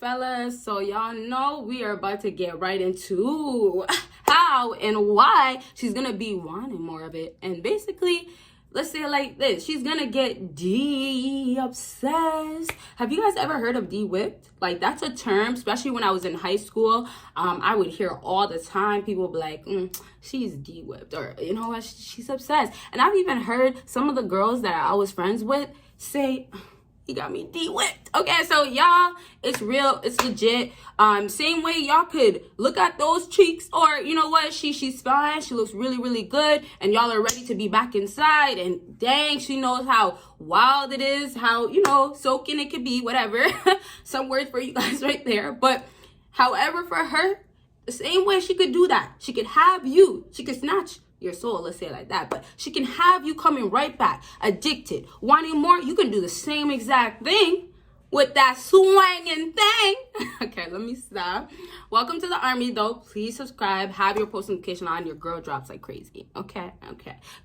Fellas, so y'all know we are about to get right into how and why she's gonna be wanting more of it. And basically, let's say it like this: she's gonna get obsessed. Have you guys ever heard of whipped? Like, that's a term, especially when I was in high school. I would hear all the time people be like, she's whipped, or you know what, she's obsessed. And I've even heard some of the girls that I was friends with say, he got me whipped. Okay, so y'all, it's real, it's legit. Same way y'all could look at those cheeks, or you know what, she's fine, she looks really good, and y'all are ready to be back inside, and dang, she knows how wild it is, how, you know, soaking it could be, whatever. Some words for you guys right there. But however, for her, the same way she could do that, she could have you, she could snatch your soul, let's say it like that, but she can have you coming right back, addicted, wanting more. You can do the same exact thing with that swanging thing. Okay, let me stop. Welcome to the army, though. Please subscribe, have your post notification on. Your girl drops like crazy. Okay,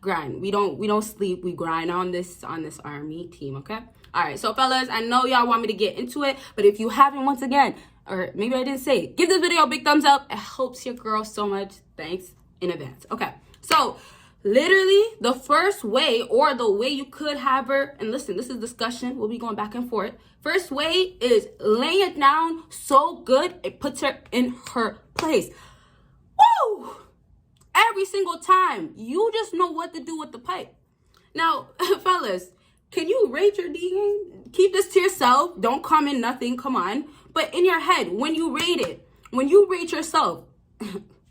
grind. We don't sleep, we grind on this army team. Okay, all right. So fellas, I know y'all want me to get into it, but if you haven't, once again, or maybe I didn't say it, give this video a big thumbs up. It helps your girl so much. Thanks in advance. Okay. So literally the first way, or the way you could have her, and listen, this is discussion, we'll be going back and forth. First way is laying it down so good it puts her in her place. Woo! Every single time. You just know what to do with the pipe. Now, fellas, can you rate your D game? Keep this to yourself. Don't comment nothing. Come on. But in your head, when you rate it, when you rate yourself,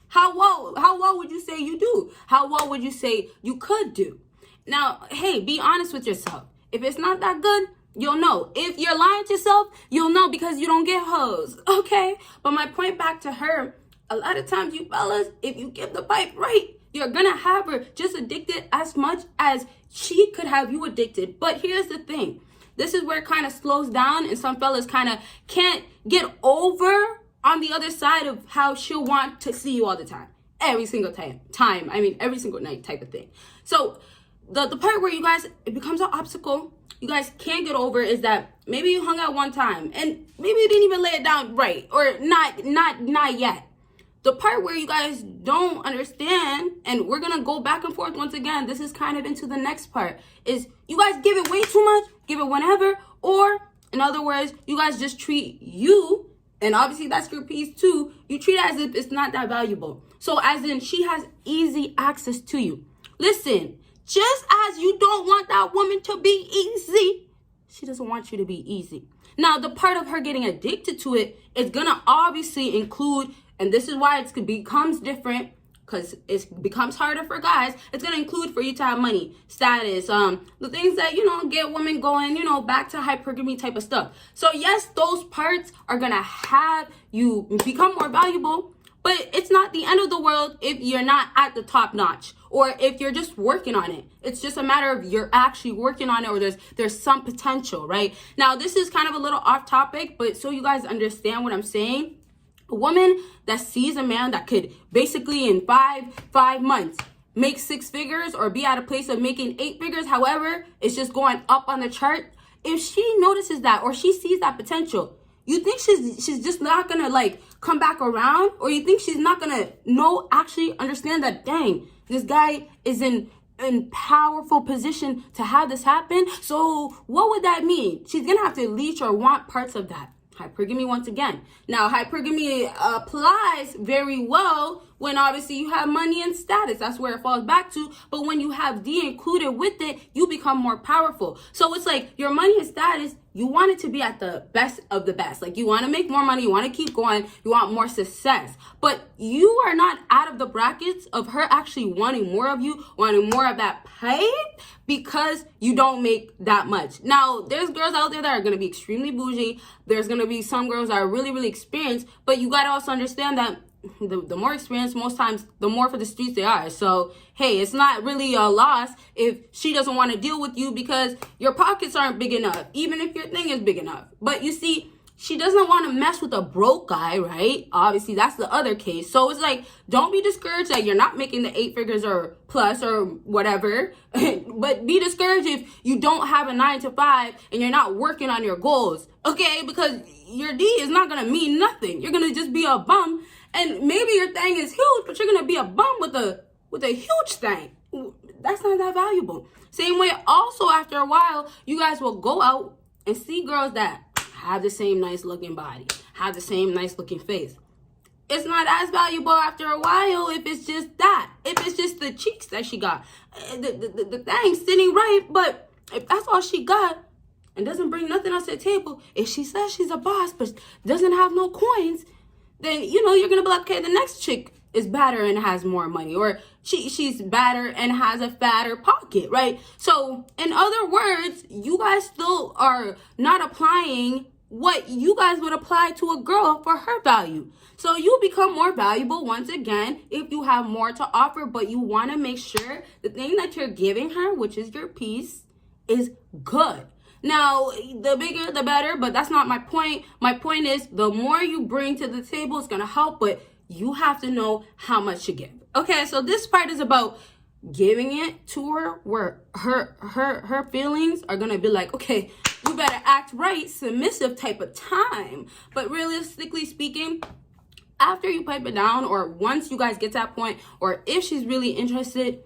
how well would you say you do? How well would you say you could do? Now, hey, be honest with yourself. If it's not that good, you'll know. If you're lying to yourself, you'll know because you don't get hoes, okay? But my point back to her, a lot of times you fellas, if you give the pipe right, you're gonna have her just addicted as much as she could have you addicted. But here's the thing. This is where it kind of slows down, and some fellas kind of can't get over on the other side of how she'll want to see you all the time. Every single time. I mean, every single night type of thing. So the part where you guys, it becomes an obstacle, you guys can't get over, is that maybe you hung out one time and maybe you didn't even lay it down right, or not yet. The part where you guys don't understand, and we're gonna go back and forth once again, this is kind of into the next part, is you guys give it way too much, give it whenever, or in other words, you guys just treat you, and obviously that's your piece too, you treat it as if it's not that valuable. So as in, she has easy access to you. Listen, just as you don't want that woman to be easy, she doesn't want you to be easy. Now, the part of her getting addicted to it is gonna obviously include, and this is why it becomes different, because it becomes harder for guys. It's going to include for you to have money, status, the things that, you know, get women going, you know, back to hypergamy type of stuff. So yes, those parts are going to have you become more valuable, but it's not the end of the world if you're not at the top notch, or if you're just working on it. It's just a matter of you're actually working on it, or there's some potential, right? Now, this is kind of a little off topic, but so you guys understand what I'm saying. A woman that sees a man that could basically in five months make 6 figures, or be at a place of making 8 figures, however, it's just going up on the chart. If she notices that, or she sees that potential, you think she's just not gonna like come back around? Or you think she's not gonna actually understand that, dang, this guy is in powerful position to have this happen? So what would that mean? She's gonna have to leech or want parts of that. Hypergamy once again. Now, hypergamy applies very well when obviously you have money and status. That's where it falls back to. But when you have D included with it, you become more powerful. So it's like your money and status, you want it to be at the best of the best. Like, you want to make more money, you want to keep going, you want more success. But you are not out of the brackets of her actually wanting more of you, wanting more of that pipe, because you don't make that much. Now, there's girls out there that are going to be extremely bougie. There's going to be some girls that are really experienced, but you got to also understand that the more experienced, most times, the more for the streets they are. So, hey, it's not really a loss if she doesn't want to deal with you because your pockets aren't big enough, even if your thing is big enough. But you see, she doesn't want to mess with a broke guy, right? Obviously, that's the other case. So it's like, don't be discouraged that you're not making the 8 figures or plus or whatever. But be discouraged if you don't have a 9 to 5 and you're not working on your goals, okay? Because your D is not going to mean nothing. You're going to just be a bum. And maybe your thing is huge, but you're going to be a bum with a huge thing. That's not that valuable. Same way, also, after a while, you guys will go out and see girls that have the same nice looking body, have the same nice looking face. It's not as valuable after a while if it's just that. If it's just the cheeks that she got. The thing sitting right, but if that's all she got and doesn't bring nothing else to the table, if she says she's a boss but doesn't have no coins, then, you know, you're going to be like, okay, the next chick is badder and has more money, or she's badder and has a fatter pocket, right? So in other words, you guys still are not applying what you guys would apply to a girl for her value. So you become more valuable once again if you have more to offer, but you want to make sure the thing that you're giving her, which is your piece, is good. Now, the bigger, the better, but that's not my point. My point is the more you bring to the table, it's going to help, but you have to know how much to give. Okay, so this part is about giving it to her where her feelings are going to be like, okay, you better act right, submissive type of time. But realistically speaking, after you pipe it down, or once you guys get to that point, or if she's really interested,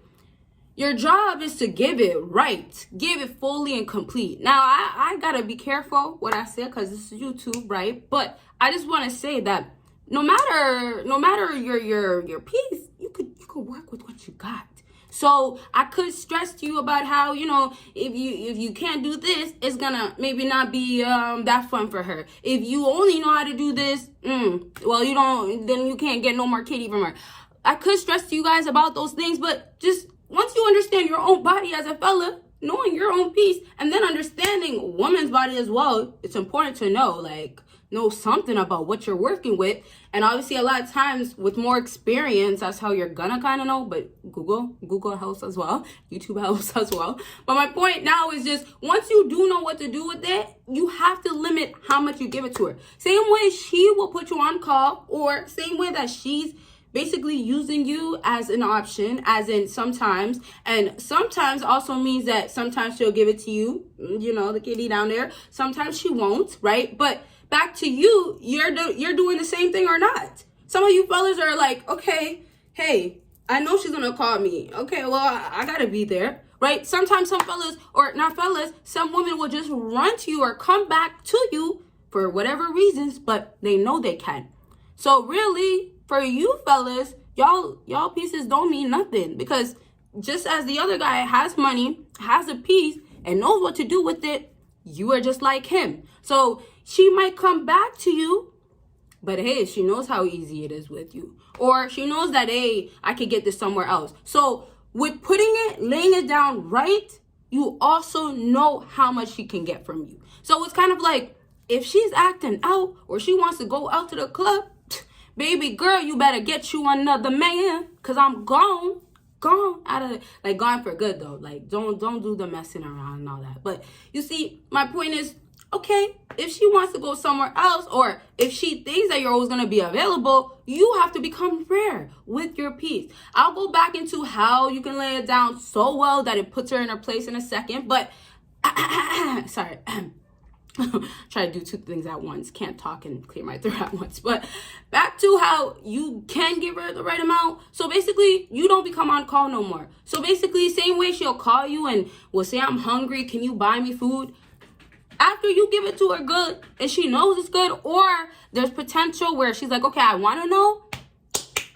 your job is to give it right. Give it fully and complete. Now, I gotta be careful what I say because this is YouTube, right? But I just want to say that no matter your piece, you could work with what you got. So I could stress to you about how, you know, if you can't do this, it's gonna maybe not be that fun for her. If you only know how to do this, well, then you can't get no more kitty from her. I could stress to you guys about those things, but just once you understand your own body as a fella, knowing your own piece, and then understanding woman's body as well, it's important to know something about what you're working with. And obviously a lot of times with more experience, that's how you're gonna kind of know, but Google helps as well, YouTube helps as well. But my point now is just, once you do know what to do with it, you have to limit how much you give it to her. Same way she will put you on call, or same way that she's basically using you as an option, as in sometimes, and sometimes also means that sometimes she'll give it to you, you know, the kitty down there, sometimes she won't, right? But back to you, you're doing the same thing or not. Some of you fellas are like, okay, hey, I know she's gonna call me. Okay, well, I gotta be there, right? Sometimes some fellas, or not fellas, some women will just run to you or come back to you for whatever reasons, but they know they can. So really, for you fellas, y'all pieces don't mean nothing, because just as the other guy has money, has a piece, and knows what to do with it, you are just like him. So she might come back to you, but hey, she knows how easy it is with you. Or she knows that, hey, I could get this somewhere else. So with laying it down right, you also know how much she can get from you. So it's kind of like, if she's acting out or she wants to go out to the club, baby girl, you better get you another man, because I'm gone out of it. Gone for good though. Don't do the messing around and all that. But you see, my point is, okay, if she wants to go somewhere else, or if she thinks that you're always going to be available, you have to become rare with your piece. I'll go back into how you can lay it down so well that it puts her in her place in a second. But sorry. Try to do 2 things at once. Can't talk and clear my throat at once. But back to how you can give her the right amount. So basically, you don't become on call no more. So basically, same way she'll call you and will say, I'm hungry, can you buy me food? After you give it to her good, and she knows it's good, or there's potential where she's like, okay, I want to know,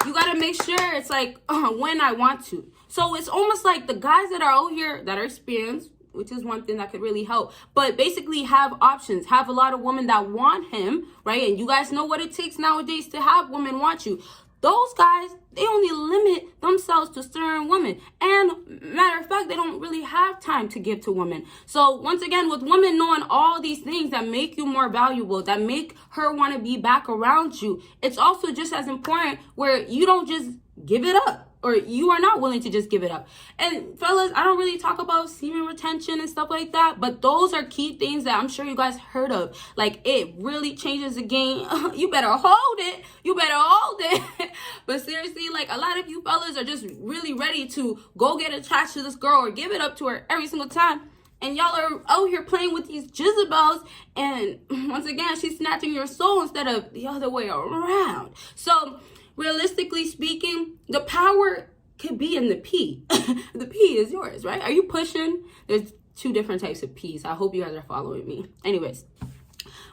you got to make sure it's like, when I want to. So it's almost like the guys that are out here that are experienced, which is one thing that could really help, but basically have options, have a lot of women that want him, right? And you guys know what it takes nowadays to have women want you. Those guys, they only limit themselves to certain women. And matter of fact, they don't really have time to give to women. So once again, with women knowing all these things that make you more valuable, that make her want to be back around you, it's also just as important where you don't just give it up. or you are not willing to just give it up. And fellas, I don't really talk about semen retention and stuff like that, but those are key things that I'm sure you guys heard of. Like, it really changes the game. You better hold it. You better hold it. But seriously, like, a lot of you fellas are just really ready to go get attached to this girl or give it up to her every single time. And y'all are out here playing with these Jezebels, and once again, she's snatching your soul instead of the other way around. So, realistically speaking, the power could be in the P. The P is yours, right? Are you pushing? There's two different types of P's. I hope you guys are following me. Anyways,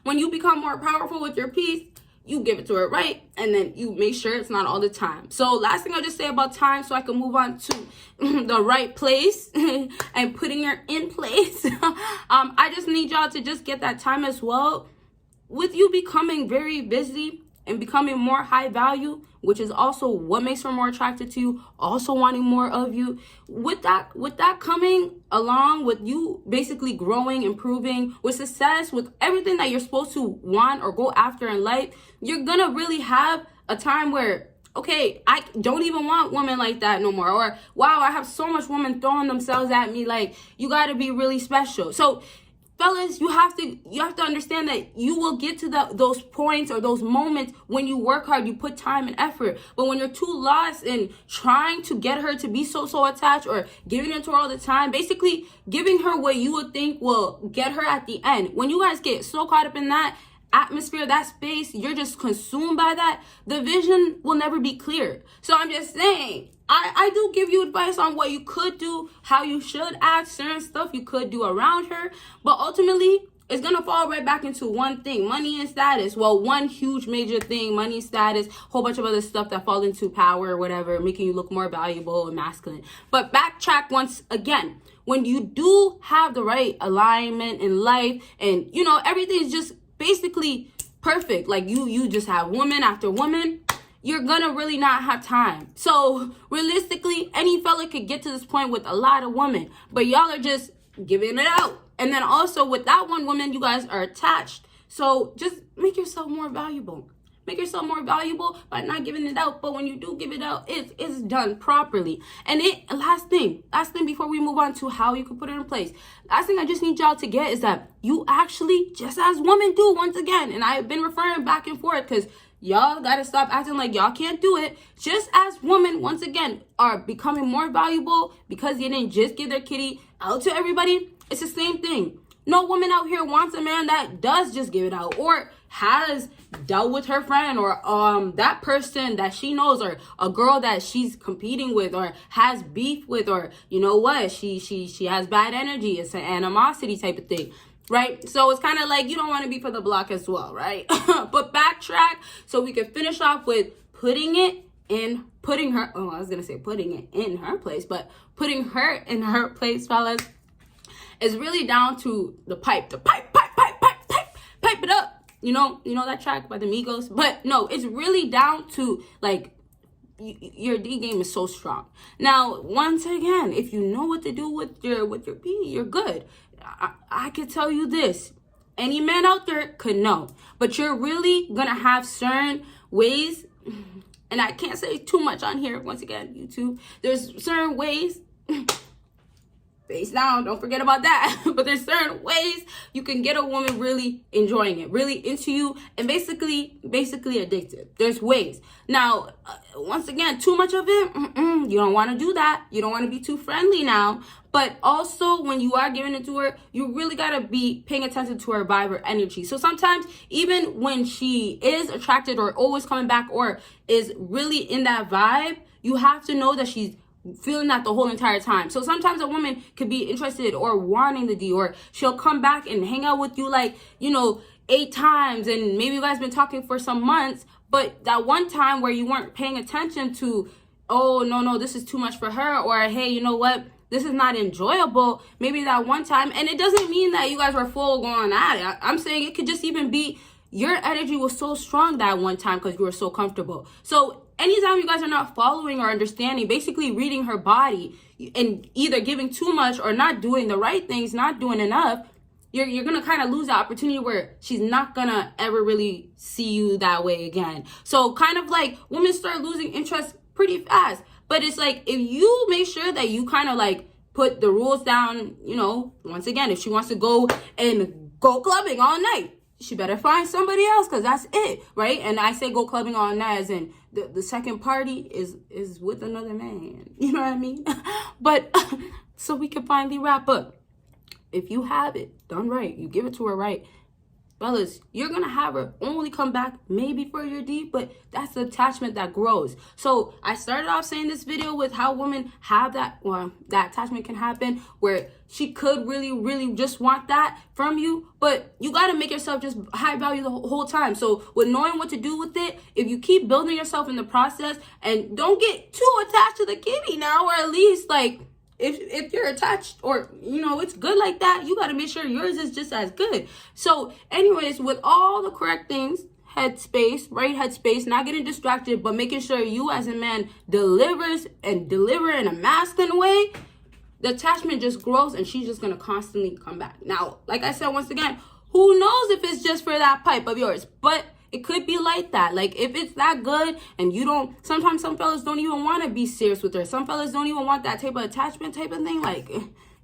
when you become more powerful with your P's, you give it to her, right? And then you make sure it's not all the time. So last thing I'll just say about time so I can move on to the right place and putting her in place. I just need y'all to just get that time as well. With you becoming very busy and becoming more high value, which is also what makes her more attracted to you, also wanting more of you. With that coming along with you basically growing, improving, with success, with everything that you're supposed to want or go after in life, you're gonna really have a time where, okay, I don't even want women like that no more. Or, wow, I have so much women throwing themselves at me. Like, you gotta be really special. So, fellas, you have to understand that you will get to those points or those moments when you work hard, you put time and effort. But when you're too lost in trying to get her to be so attached or giving it to her all the time, basically giving her what you would think will get her at the end. When you guys get so caught up in that atmosphere, that space, you're just consumed by that, the vision will never be clear. So I'm just saying, I do give you advice on what you could do, how you should act, certain stuff you could do around her. But ultimately, it's going to fall right back into one thing, money and status. Well, one huge major thing, money, status, whole bunch of other stuff that fall into power or whatever, making you look more valuable and masculine. But backtrack once again. When you do have the right alignment in life and, you know, everything's just basically perfect. Like you just have woman after woman, you're gonna really not have time. So realistically, any fella could get to this point with a lot of women, but y'all are just giving it out. And then also with that one woman, you guys are attached. So just make yourself more valuable. Make yourself more valuable by not giving it out. But when you do give it out, it's done properly. And last thing before we move on to how you can put it in place. Last thing I just need y'all to get is that you actually, just as women do once again, and I've been referring back and forth because y'all gotta stop acting like y'all can't do it. Just as women, once again, are becoming more valuable because they didn't just give their kitty out to everybody. It's the same thing. No woman out here wants a man that does just give it out or has dealt with her friend or that person that she knows or a girl that she's competing with or has beef with or, you know what, she has bad energy. It's an animosity type of thing. Right? So it's kind of like you don't want to be for the block as well, right? But backtrack so we can finish off with putting her in her place, but putting her in her place, fellas, is really down to the pipe it up. You know that track by the Migos? But no, it's really down to like your D game is so strong. Now, once again, if you know what to do with your P, you're good. I could tell you this. Any man out there could know. But you're really going to have certain ways, and I can't say too much on here, once again, YouTube. There's certain ways, face down, don't forget about that. But there's certain ways you can get a woman really enjoying it, really into you, and basically addicted. There's ways. Now, once again, too much of it, you don't want to do that. You don't want to be too friendly now. But also, when you are giving it to her, you really got to be paying attention to her vibe or energy. So sometimes, even when she is attracted or always coming back or is really in that vibe, you have to know that she's feeling that the whole entire time. So sometimes a woman could be interested or wanting the D, or she'll come back and hang out with you like, 8 times, and maybe you guys been talking for some months, but that one time where you weren't paying attention to, oh, no, this is too much for her, or hey, you know what, this is not enjoyable, maybe that one time. And it doesn't mean that you guys were full going at it. I'm saying it could just even be your energy was so strong that one time because you were so comfortable. So anytime you guys are not following or understanding, basically reading her body and either giving too much or not doing the right things, not doing enough, you're going to kind of lose the opportunity where she's not going to ever really see you that way again. So kind of like women start losing interest pretty fast. But it's like, if you make sure that you kind of like put the rules down, you know, once again, if she wants to go clubbing all night, she better find somebody else, because that's it, right? And I say go clubbing all night as in the second party is with another man. You know what I mean? But so we can finally wrap up. If you have it done right, you give it to her right, fellas, you're gonna have her only come back maybe for your D, but that's the attachment that grows. So I started off saying this video with how women have that, well, that attachment can happen where she could really just want that from you, but you gotta make yourself just high value the whole time. So with knowing what to do with it, if you keep building yourself in the process, and don't get too attached to the kitty now, or at least like, if you're attached, or, you know, it's good like that, you got to make sure yours is just as good. So anyways, with all the correct things, headspace, right headspace, not getting distracted, but making sure you as a man deliver in a masculine way, the attachment just grows, and she's just going to constantly come back. Now, like I said, once again, who knows if it's just for that pipe of yours, but it could be like that. Like, if it's that good and you don't, sometimes some fellas don't even want to be serious with her. Some fellas don't even want that type of attachment type of thing. Like,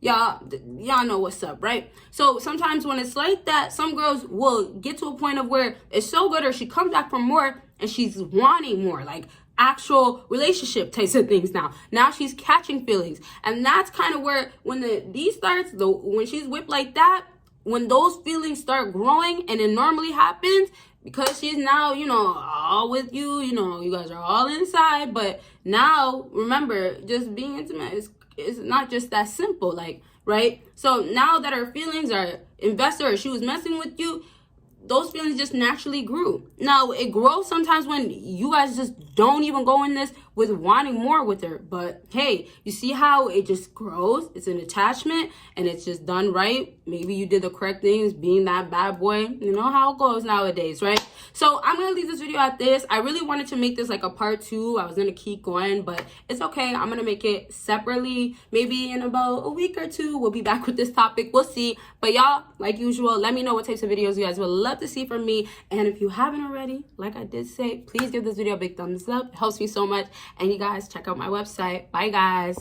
y'all know what's up, right? So sometimes when it's like that, some girls will get to a point of where it's so good, or she comes back for more and she's wanting more, like actual relationship types of things. Now she's catching feelings. And that's kind of where, when the D starts, when she's whipped like that, when those feelings start growing, and it normally happens because she's now, you know, all with you, you know, you guys are all inside. But now, remember, just being intimate is not just that simple, like, right? So now that her feelings are invested, or she was messing with you, those feelings just naturally grew. Now, it grows sometimes when you guys just don't even go in this with wanting more with her. But hey, you see how it just grows? It's an attachment, and it's just done right. Maybe you did the correct things, being that bad boy. You know how it goes nowadays, right? So I'm going to leave this video at this. I really wanted to make this like a part 2. I was going to keep going, but it's okay. I'm going to make it separately. Maybe in about a week or 2, we'll be back with this topic. We'll see. But y'all, like usual, let me know what types of videos you guys would love to see from me. And if you haven't already, like I did say, please give this video a big thumbs up. It helps me so much. And you guys, check out my website. Bye, guys.